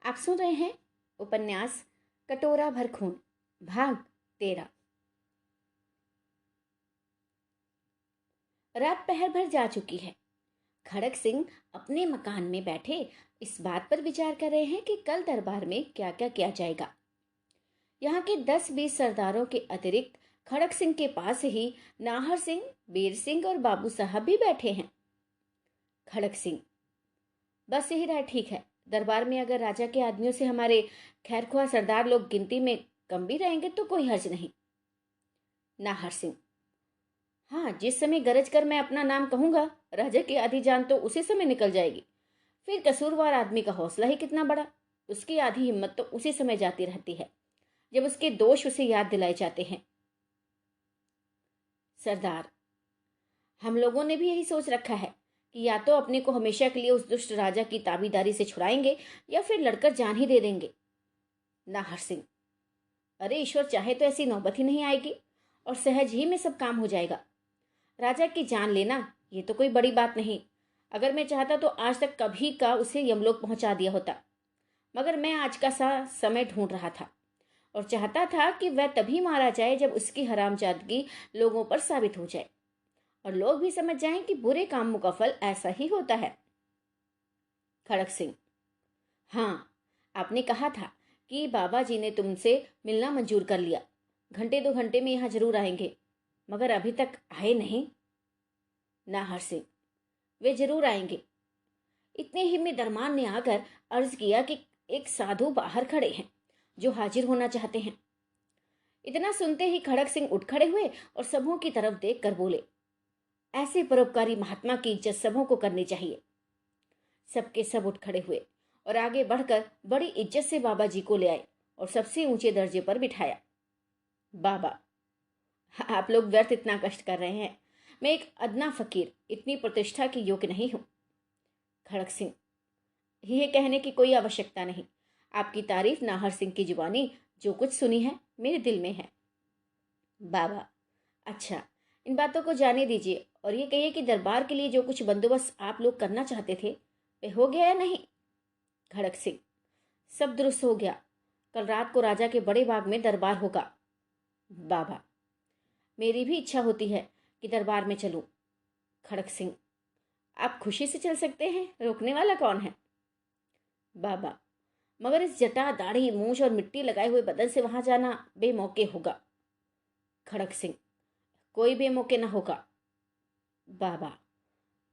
आप सुन रहे हैं उपन्यास कटोरा भर खून, भाग 13। रात पहर भर जा चुकी है। खड़क सिंह अपने मकान में बैठे इस बात पर विचार कर रहे हैं कि कल दरबार में क्या क्या किया जाएगा। यहाँ के 10-20 सरदारों के अतिरिक्त खड़क सिंह के पास ही नाहर सिंह, बीर सिंह और बाबू साहब भी बैठे हैं। खड़क सिंह: बस यही राय ठीक है। दरबार में अगर राजा के आदमियों से हमारे खैरख्वाह सरदार लोग गिनती में कम भी रहेंगे तो कोई हर्ज नहीं। नाहर सिंह: हाँ, जिस समय गरज कर मैं अपना नाम कहूंगा, राजा की आधी जान तो उसी समय निकल जाएगी। फिर कसूरवार आदमी का हौसला ही कितना बड़ा, उसकी आधी हिम्मत तो उसी समय जाती रहती है जब उसके दोष उसे याद दिलाए जाते हैं। सरदार: हम लोगों ने भी यही सोच रखा है कि या तो अपने को हमेशा के लिए उस दुष्ट राजा की ताबीदारी से छुड़ाएंगे या फिर लड़कर जान ही दे देंगे। नाहर सिंह: अरे ईश्वर चाहे तो ऐसी नौबत ही नहीं आएगी और सहज ही में सब काम हो जाएगा। राजा की जान लेना ये तो कोई बड़ी बात नहीं। अगर मैं चाहता तो आज तक कभी का उसे यमलोक पहुंचा दिया होता, मगर मैं आज का समय ढूंढ रहा था और चाहता था कि वह तभी मारा जाए जब उसकी हरामजादगी लोगों पर साबित हो जाए और लोग भी समझ जाएं कि बुरे कामों का फल ऐसा ही होता है। खड़क सिंह: हाँ, आपने कहा था कि बाबा जी ने तुमसे मिलना मंजूर कर लिया, घंटे 2 घंटे में यहाँ जरूर आएंगे, मगर अभी तक आए नहीं। नाहर सिंह: वे जरूर आएंगे। इतने ही में दरमान ने आकर अर्ज किया कि एक साधु बाहर खड़े हैं जो हाजिर होना चाहते हैं। इतना सुनते ही खड़क सिंह उठ खड़े हुए और सबों की तरफ देख कर बोले, ऐसे परोपकारी महात्मा की इज्जत सबों को करनी चाहिए। सबके सब उठ खड़े हुए और आगे बढ़कर बड़ी इज्जत से बाबा जी को ले आए और सबसे ऊंचे दर्जे पर बिठाया। बाबा: आप लोग व्यर्थ इतना कष्ट कर रहे हैं। मैं एक अदना फकीर इतनी प्रतिष्ठा के योग्य नहीं हूं। खड़क सिंह: यह कहने की कोई आवश्यकता नहीं। आपकी तारीफ नाहर सिंह की जुबानी जो कुछ सुनी है मेरे दिल में है। बाबा: अच्छा, इन बातों को जाने दीजिए और ये कहिए कि दरबार के लिए जो कुछ बंदोबस्त आप लोग करना चाहते थे वे हो गया या नहीं। खड़क सिंह: सब दुरुस्त हो गया। कल रात को राजा के बड़े बाग में दरबार होगा। बाबा: मेरी भी इच्छा होती है कि दरबार में चलूं। खड़क सिंह: आप खुशी से चल सकते हैं, रोकने वाला कौन है। बाबा: मगर इस जटा, दाढ़ी, मूछ और मिट्टी लगाए हुए बदन से वहां जाना बेमौके होगा। खड़क सिंह: कोई बेमौके न होगा। बाबा: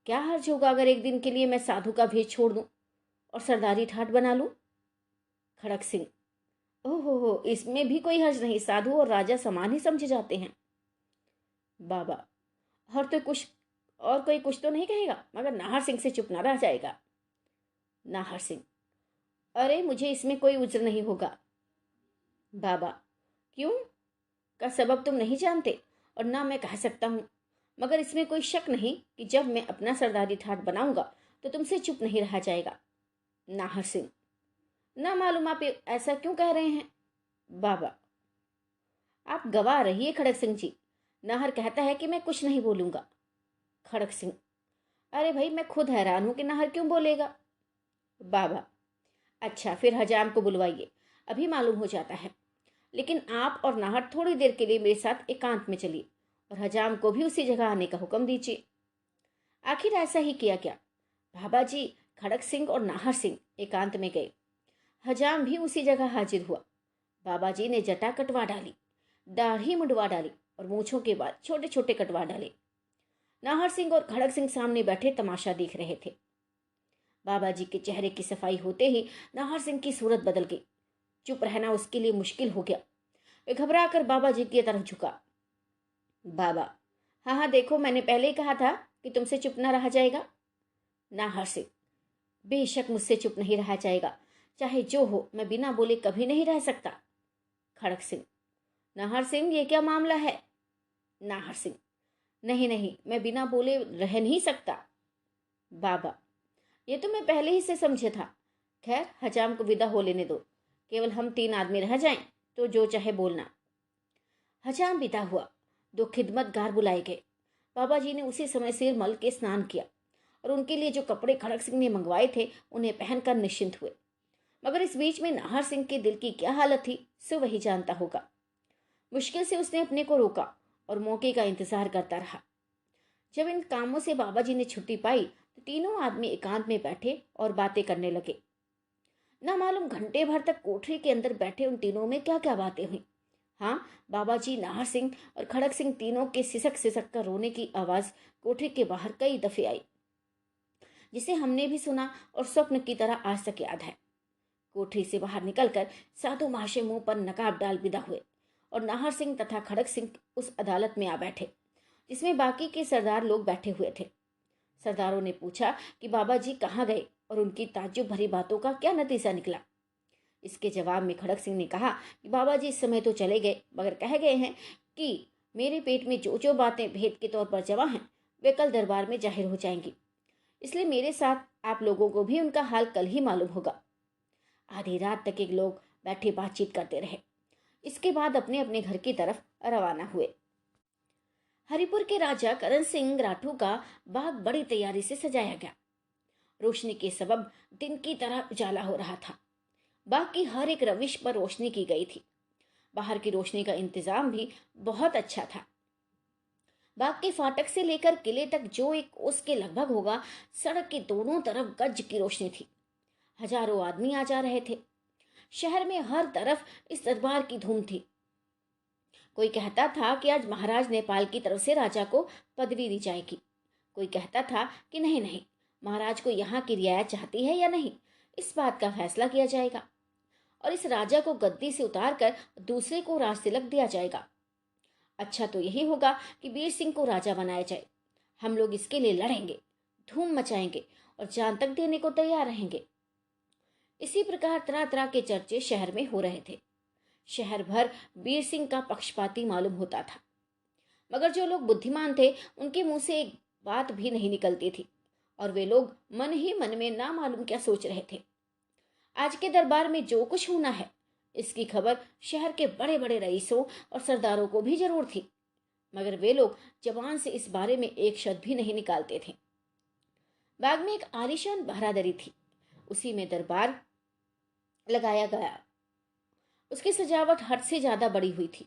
क्या हर्ज होगा अगर एक दिन के लिए मैं साधु का भेष छोड़ दूं और सरदारी ठाट बना लूं। खड़क सिंह: ओहो, इसमें भी कोई हर्ज नहीं। साधु और राजा समान ही समझे जाते हैं। बाबा: और कोई कुछ तो नहीं कहेगा, मगर नाहर सिंह से चुप ना रह जाएगा। नाहर सिंह: अरे मुझे इसमें कोई उज्र नहीं होगा। बाबा: क्यों? का सबब तुम नहीं जानते और ना मैं कह सकता हूं, मगर इसमें कोई शक नहीं कि जब मैं अपना सरदारी ठाट बनाऊंगा तो तुमसे चुप नहीं रहा जाएगा। नाहर सिंह: ना मालूम आप ऐसा क्यों कह रहे हैं। बाबा: आप गवाह रहिए खड़क सिंह जी। नाहर कहता है कि मैं कुछ नहीं बोलूंगा। खड़क सिंह: अरे भाई, मैं खुद हैरान हूं कि नाहर क्यों बोलेगा। बाबा: अच्छा, फिर हजाम को बुलवाइए, अभी मालूम हो जाता है। लेकिन आप और नाहर थोड़ी देर के लिए मेरे साथ एकांत में चलिए और हजाम को भी उसी जगह आने का हुक्म दीजिए। आखिर ऐसा ही किया गया। बाबा जी, खड़क सिंह और नाहर सिंह एकांत में गए। हजाम भी उसी जगह हाजिर हुआ। बाबा जी ने जटा कटवा डाली, दाढ़ी मुंडवा डाली और मूछों के बाद छोटे छोटे कटवा डाले। नाहर सिंह और खड़क सिंह सामने बैठे तमाशा देख रहे थे। बाबा जी के चेहरे की सफाई होते ही नाहर सिंह की सूरत बदल गई। चुप रहना उसके लिए मुश्किल हो गया। वे घबरा कर बाबा जी की तरफ झुका। बाबा: हाँ हाँ, देखो, मैंने पहले ही कहा था कि तुमसे चुप ना रहा जाएगा। नाहर सिंह: बेशक मुझसे चुप नहीं रहा जाएगा, चाहे जो हो, मैं बिना बोले कभी नहीं रह सकता। खड़क सिंह: नाहर सिंह, ये क्या मामला है। नाहर सिंह: नहीं नहीं, मैं बिना बोले रह नहीं सकता। बाबा: ये तो मैं पहले ही से समझे था। खैर, हजाम को विदा हो लेने दो, केवल हम 3 आदमी रह जाएं तो जो चाहे बोलना। हजाम विदा हुआ। 2 खिदमतगार बुलाए गए। बाबा जी ने उसी समय सिर मल के स्नान किया और उनके लिए जो कपड़े खड़क सिंह ने मंगवाए थे उन्हें पहनकर निश्चिंत हुए। मगर इस बीच में नाहर सिंह के दिल की क्या हालत थी सो वही जानता होगा। मुश्किल से उसने अपने को रोका और मौके का इंतजार करता रहा। जब इन कामों से बाबा जी ने छुट्टी पाई तो तीनों आदमी एकांत में बैठे और बातें करने लगे। ना मालूम घंटे भर तक कोठरी के अंदर बैठे उन तीनों में क्या क्या बातें हुई। हाँ, बाबा जी, नाहर सिंह और खड़क सिंह तीनों के सिसक सिसक कर रोने की आवाज कोठरी के बाहर कई दफे आई, जिसे हमने भी सुना और स्वप्न की तरह आज तक याद है। कोठरी से बाहर निकलकर साधु महाशय मुंह पर नकाब डाल विदा हुए और नाहर सिंह तथा खड़क सिंह उस अदालत में आ बैठे जिसमें बाकी के सरदार लोग बैठे हुए थे। सरदारों ने पूछा कि बाबा जी कहाँ गए और उनकी ताज्जुब भरी बातों का क्या नतीजा निकला। इसके जवाब में खड़क सिंह ने कहा कि बाबा जी इस समय तो चले गए, मगर कह गए हैं कि मेरे पेट में जो जो बातें भेद के तौर पर जमा हैं वे कल दरबार में जाहिर हो जाएंगी, इसलिए मेरे साथ आप लोगों को भी उनका हाल कल ही मालूम होगा। आधी रात तक एक लोग बैठे बातचीत करते रहे। इसके बाद अपने अपने घर की तरफ रवाना हुए। हरिपुर के राजा करण सिंह राठौर का बाग बड़ी तैयारी से सजाया गया। रोशनी के सबब दिन की तरह उजाला हो रहा था। बाग की हर एक रविश पर रोशनी की गई थी। बाहर की रोशनी का इंतजाम भी बहुत अच्छा था। बाग के फाटक से लेकर किले तक जो एक कोस के लगभग होगा, सड़क के दोनों तरफ गज की रोशनी थी। हजारों आदमी आ जा रहे थे। शहर में हर तरफ इस दरबार की धूम थी। कोई कहता था कि आज महाराज नेपाल की तरफ से राजा को पदवी दी जाएगी। कोई कहता था कि नहीं नहीं, महाराज को यहाँ की रियायत चाहती है या नहीं, इस बात का फैसला किया जाएगा और इस राजा को गद्दी से उतारकर दूसरे को राज तिलक दिया जाएगा। अच्छा तो यही होगा कि वीर सिंह को राजा बनाया जाए। हम लोग इसके लिए लड़ेंगे, धूम मचाएंगे और जान तक देने को तैयार रहेंगे। इसी प्रकार तरह तरह के चर्चे शहर में हो रहे थे। शहर भर वीर सिंह का पक्षपाती मालूम होता था, मगर जो लोग बुद्धिमान थे उनके मुंह से एक बात भी नहीं निकलती थी और वे लोग मन ही मन में ना मालूम क्या सोच रहे थे। आज के दरबार में जो कुछ होना है इसकी खबर शहर के बड़े बड़े रईसों और सरदारों को भी जरूर थी, मगर वे लोग जबान से इस बारे में एक शब्द भी नहीं निकालते थे। बाग में एक आलीशान बारादरी थी। उसी में दरबार लगाया गया। उसकी सजावट हद से ज्यादा बड़ी हुई थी।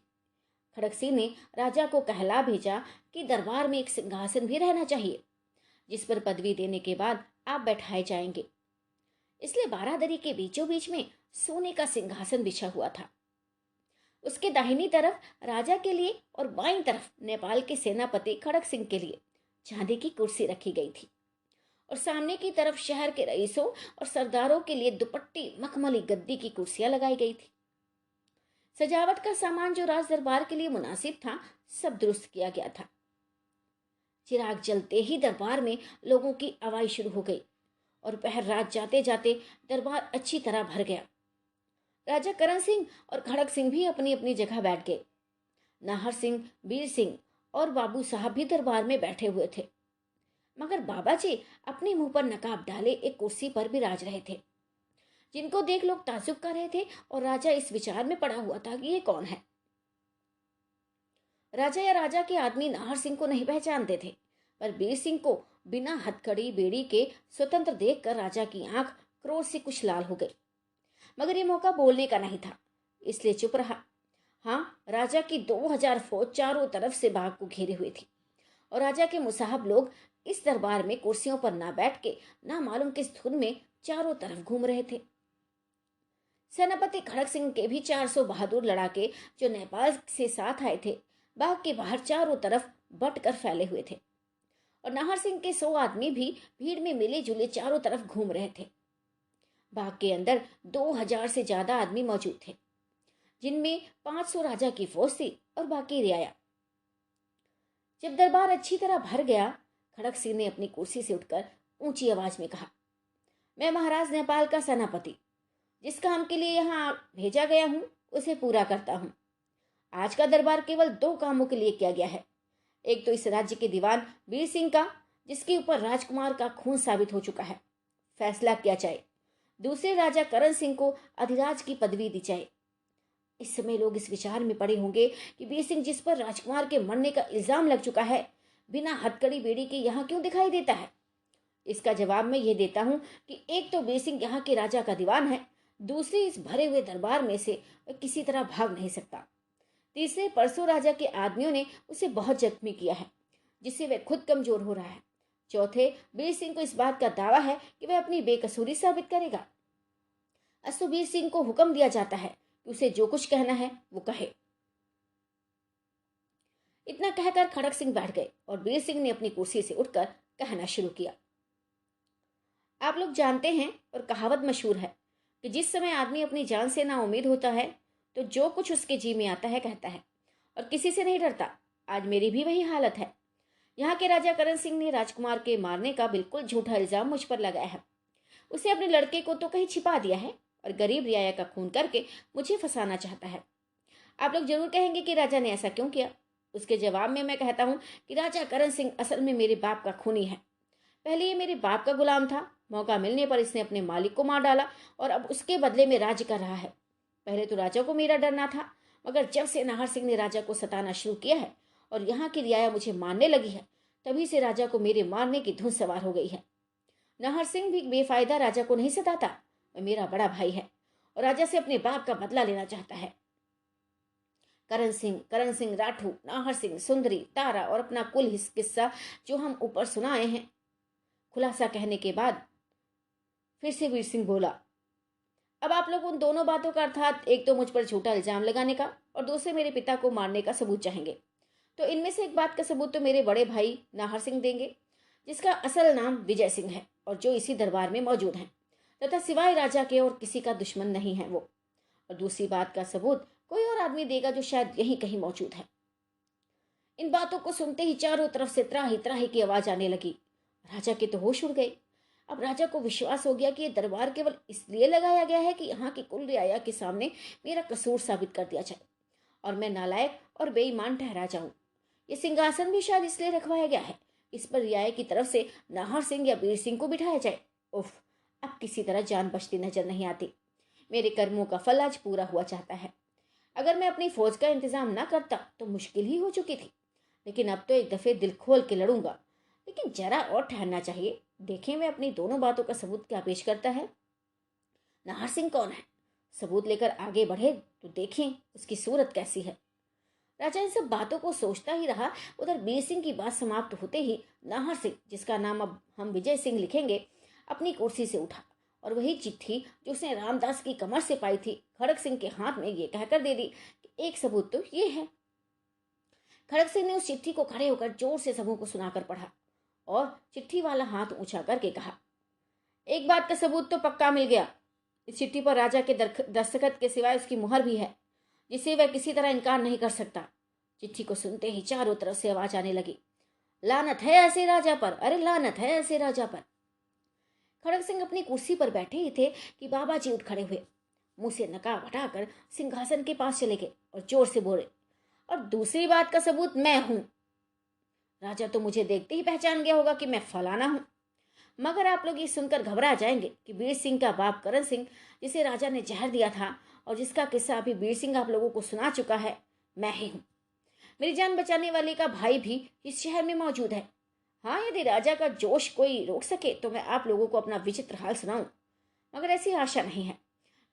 खड़क सिंह ने राजा को कहला भेजा कि दरबार में एक सिंहासन भी रहना चाहिए जिस पर पदवी देने के बाद आप बैठाए जाएंगे। इसलिए बारादरी के बीचों बीच में सोने का सिंहासन बिछा हुआ था। उसके दाहिनी तरफ राजा के लिए और बाईं तरफ नेपाल के सेनापति खड़क सिंह के लिए चांदी की कुर्सी रखी गई थी और सामने की तरफ शहर के रईसों और सरदारों के लिए दुपट्टी मखमली गद्दी की कुर्सियां लगाई गई थी। सजावट का सामान जो राज दरबार के लिए मुनासिब था सब दुरुस्त किया गया था। चिराग जलते ही दरबार में लोगों की आवाज़ शुरू हो गई और पहर रात जाते जाते दरबार अच्छी तरह भर गया। राजा करण सिंह और खड़क सिंह भी अपनी अपनी जगह बैठ गए। नाहर सिंह, वीर सिंह और बाबू साहब भी दरबार में बैठे हुए थे, मगर बाबा जी अपने मुंह पर नकाब डाले एक कुर्सी पर विराज रहे थे, जिनको देख लोग ताज्जुब कर रहे थे और राजा इस विचार में पड़ा हुआ था कि ये कौन है। राजा या राजा के आदमी नाहर सिंह को नहीं पहचानते थे, पर वीर सिंह को बिना हथकड़ी बेड़ी के स्वतंत्र देखकर राजा की आंख क्रोध से कुछ लाल हो गई, मगर ये मौका बोलने का नहीं था, इसलिए चुप रहा। हाँ, राजा की 2000 फौज चारों तरफ से बाग को घेरे हुए थी और राजा के मुसाहब लोग इस दरबार में कुर्सियों पर ना बैठ के ना मालूम किस धुन में चारों तरफ घूम रहे थे। सेनापति खड़क सिंह के भी 400 बहादुर लड़ाके जो नेपाल से साथ आए थे बाग के बाहर चारों तरफ बट कर फैले हुए थे और नाहर सिंह के 100 आदमी भी भीड़ में मिले जुले चारों तरफ घूम रहे थे। बाग के अंदर 2000 से ज्यादा आदमी मौजूद थे, जिनमें 500 राजा की फौज थी और बाकी रियाया। जब दरबार अच्छी तरह भर गया, खड़क सिंह ने अपनी कुर्सी से उठकर ऊंची आवाज में कहा, मैं महाराज नेपाल का सेनापति जिस काम के लिए यहाँ भेजा गया हूँ उसे पूरा करता हूँ। आज का दरबार केवल 2 कामों के लिए किया गया है। एक तो इस राज्य के दीवान वीर सिंह का, जिसके ऊपर राजकुमार का खून साबित हो चुका है, फैसला किया जाए। दूसरे राजा करण सिंह को अधिराज की पदवी दी जाए। इस समय लोग इस विचार में पड़े होंगे कि वीर सिंह जिस पर राजकुमार के मरने का इल्जाम लग चुका है बिना हथकड़ी बेड़ी के यहाँ क्यों दिखाई देता है। इसका जवाब मैं ये देता हूँ कि एक तो वीर सिंह यहाँ के राजा का दीवान है, दूसरी, इस भरे हुए दरबार में से वह किसी तरह भाग नहीं सकता। तीसरे, परसों राजा के आदमियों ने उसे बहुत जख्मी किया है, जिससे वह खुद कमजोर हो रहा है। चौथे, वीर सिंह को इस बात का दावा है कि वह अपनी बेकसूरी साबित करेगा। अस्तु वीर सिंह को हुक्म दिया जाता है कि उसे जो कुछ कहना है वो कहे। इतना कहकर खड़क सिंह बैठ गए और वीर सिंह ने अपनी कुर्सी से उठकर कहना शुरू किया। आप लोग जानते हैं, और कहावत मशहूर है कि जिस समय आदमी अपनी जान से ना उम्मीद होता है तो जो कुछ उसके जी में आता है कहता है, और किसी से नहीं डरता। आज मेरी भी वही हालत है। यहाँ के राजा करण सिंह ने राजकुमार के मारने का बिल्कुल झूठा इल्जाम मुझ पर लगाया है। उसे अपने लड़के को तो कहीं छिपा दिया है और गरीब रियाया का खून करके मुझे फंसाना चाहता है। आप लोग जरूर कहेंगे कि राजा ने ऐसा क्यों किया। उसके जवाब में मैं कहता हूँ कि राजा करण सिंह असल में मेरे बाप का खूनी है। पहले ये मेरे बाप का गुलाम था। मौका मिलने पर इसने अपने मालिक को मार डाला और अब उसके बदले में राज्य कर रहा है। पहले तो राजा को मेरा डरना था, मगर जब से नाहर सिंह ने राजा को सताना शुरू किया है और यहाँ की रियाया मुझे मारने लगी है, तभी से राजा को मेरे मारने की धुन सवार हो गई है। नाहर सिंह भी बेफायदा राजा को नहीं सताता। वह मेरा बड़ा भाई है और राजा से अपने बाप का बदला लेना चाहता है। करण सिंह, राठू, नाहर सिंह, सुंदरी, तारा और अपना कुल किस्सा जो हम ऊपर सुनाए हैं। खुलासा कहने के बाद फिर से वीर सिंह बोला, अब आप लोग उन दोनों बातों का अर्थात एक तो मुझ पर झूठा इल्जाम लगाने का और दूसरे मेरे पिता को मारने का सबूत चाहेंगे। तो इनमें से एक बात का सबूत तो मेरे बड़े भाई नाहर सिंह देंगे, जिसका असल नाम विजय सिंह है और जो इसी दरबार में मौजूद हैं, तथा सिवाय राजा के और किसी का दुश्मन नहीं है वो। और दूसरी बात का सबूत कोई और आदमी देगा जो शायद यहीं कहीं मौजूद है। इन बातों को सुनते ही चारों तरफ से त्राही त्राही की आवाज आने लगी। राजा के तो होश उड़ गए। अब राजा को विश्वास हो गया कि यह दरबार केवल इसलिए लगाया गया है कि यहाँ की कुल रियाया के सामने मेरा कसूर साबित कर दिया जाए और मैं नालायक और बेईमान ठहरा जाऊं। ये सिंहासन भी शायद इसलिए रखवाया गया है, इस पर रियाया की तरफ से नाहर सिंह या वीर सिंह को बिठाया जाए। उफ, अब किसी तरह जान बचती नजर नहीं आती। मेरे कर्मों का फल आज पूरा हुआ चाहता है। अगर मैं अपनी फौज का इंतजाम ना करता तो मुश्किल ही हो चुकी थी, लेकिन अब तो एक दफे दिल खोल के लड़ूंगा। लेकिन जरा और ठहरना चाहिए, देखें मैं अपनी दोनों बातों का सबूत क्या पेश करता है। नाहर सिंह कौन है, सबूत लेकर आगे बढ़े तो देखें उसकी सूरत कैसी है। राजा इन सब बातों को सोचता ही रहा। उधर वीर सिंह की बात समाप्त होते ही नाहर सिंह, जिसका नाम अब हम विजय सिंह लिखेंगे, अपनी कुर्सी से उठा और वही चिट्ठी जो उसने रामदास की कमर से पाई थी खड़क सिंह के हाथ में ये कहकर दे दी कि एक सबूत तो ये है। खड़क सिंह ने उस चिट्ठी को खड़े होकर जोर से सबों को सुनाकर पढ़ा और चिट्ठी वाला हाथ ऊंचा करके कहा, एक बात का सबूत तो पक्का मिल गया। इस चिट्ठी पर राजा के दस्तखत के सिवाय उसकी मुहर भी है, जिसे वह किसी तरह इनकार नहीं कर सकता। चिट्ठी को सुनते ही चारों तरफ से आवाज आने लगी, लानत है ऐसे राजा पर, अरे लानत है ऐसे राजा पर। खड़ग सिंह अपनी कुर्सी पर बैठे ही थे कि बाबा जी उठ खड़े हुए, मुंह से नकाब हटाकर सिंहासन के पास चले गए और जोर से बोले, और दूसरी बात का सबूत मैं हूं। राजा तो मुझे देखते ही पहचान गया होगा कि मैं फलाना हूं, मगर आप लोग ये सुनकर घबरा जाएंगे कि वीर सिंह का बाप करण सिंह, जिसे राजा ने जहर दिया था और जिसका किस्सा अभी वीर सिंह आप लोगों को सुना चुका है, मैं ही हूं। मेरी जान बचाने वाले का भाई भी इस शहर में मौजूद है। हाँ, यदि राजा का जोश कोई रोक सके तो मैं आप लोगों को अपना विचित्र हाल सुनाऊं, मगर ऐसी आशा नहीं है।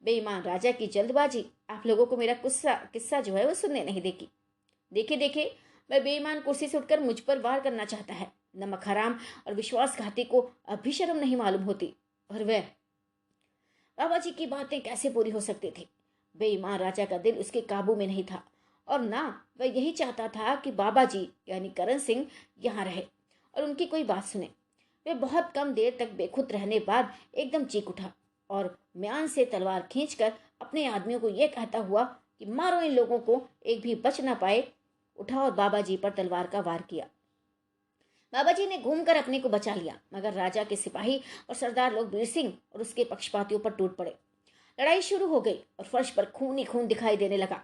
बेईमान राजा की जल्दबाजी आप लोगों को मेरा किस्सा जो है वो सुनने नहीं देगी। देखे देखे मैं बेईमान कुर्सी से उठकर मुझ पर वार करना चाहता है। नमक हराम और विश्वासघाती को अब भी शर्म नहीं मालूम होती। और वह बाबा जी की बातें कैसे पूरी हो सकती थी। बेईमान राजा का दिल उसके काबू में नहीं था और ना वह यही चाहता था कि बाबा जी यानी करण सिंह यहाँ रहे और उनकी कोई बात सुने। वह बहुत कम देर तक बेखुद रहने बाद एकदम चीख उठा और म्यान से तलवार खींचकर अपने आदमियों को यह कहता हुआ कि मारो इन लोगों को, एक भी बच ना पाए, उठा और बाबा जी पर तलवार का वार किया। बाबा जी ने घूमकर अपने को बचा लिया, मगर राजा के सिपाही और सरदार लोग वीर सिंह और उसके पक्षपातियों पर टूट पड़े। लड़ाई शुरू हो गई और फर्श पर खून ही खून दिखाई देने लगा,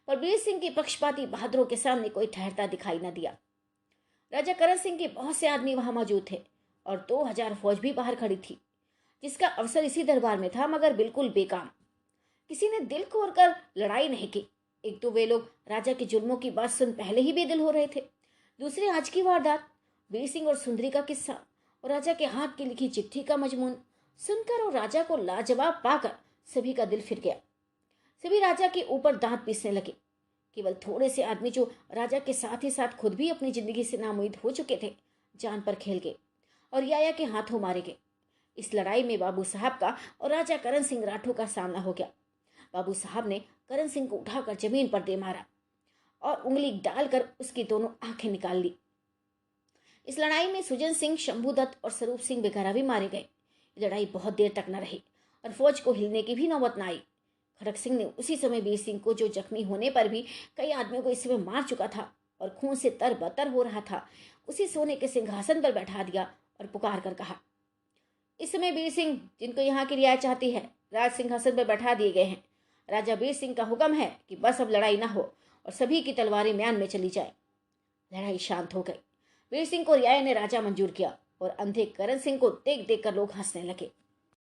पर वीर सिंह के पक्षपाती बहादुरों के सामने कोई ठहरता दिखाई न दिया। राजा करण सिंह के बहुत से आदमी वहां मौजूद थे और 2000 फौज भी बाहर खड़ी थी, जिसका अवसर इसी दरबार में था, मगर बिल्कुल बेकाम। किसी ने दिल खोल कर लड़ाई नहीं की। एक तो वे लोग राजा के जुल्मों की बात सुन पहले ही बेदिल हो रहे थे, दूसरे आज की वारदात, वीर सिंह और सुंदरी का किस्सा और राजा के हाथ की लिखी चिट्ठी का मजमून सुनकर और राजा को लाजवाब पाकर सभी का दिल फिर गया। सभी राजा के ऊपर दांत पीसने लगे। केवल थोड़े से आदमी जो राजा के साथ ही साथ खुद भी अपनी जिंदगी से नामुमकिन हो चुके थे, जान पर खेल गए और याया के हाथों मारे गए। इस लड़ाई में बाबू साहब का और राजा करण सिंह राठौर का सामना हो गया। बाबू साहब ने करण सिंह को उठाकर जमीन पर दे मारा और उंगली डालकर उसकी दोनों आंखें निकाल ली। इस लड़ाई में सुजन सिंह, शंभुदत्त और स्वरूप सिंह वगैरह भी मारे गए। लड़ाई बहुत देर तक न रही और फौज को हिलने की भी नौबत न आई। खड़क सिंह ने उसी समय वीर सिंह को, जो जख्मी होने पर भी कई आदमियों को इस समय मार चुका था और खून से तरबतर हो रहा था, उसी सोने के सिंहासन पर बैठा दिया और पुकार कर कहा, इस समय वीर सिंह, जिनको यहाँ की रियायत चाहती है, राज सिंहासन पर बैठा दिए गए हैं। राजा वीर सिंह का हुक्म है कि बस अब लड़ाई न हो और सभी की तलवारें म्यान में चली जाए। लड़ाई शांत हो गई। वीर सिंह को रियाया ने राजा मंजूर किया और अंधे करण सिंह को देख देख कर लोग हंसने लगे।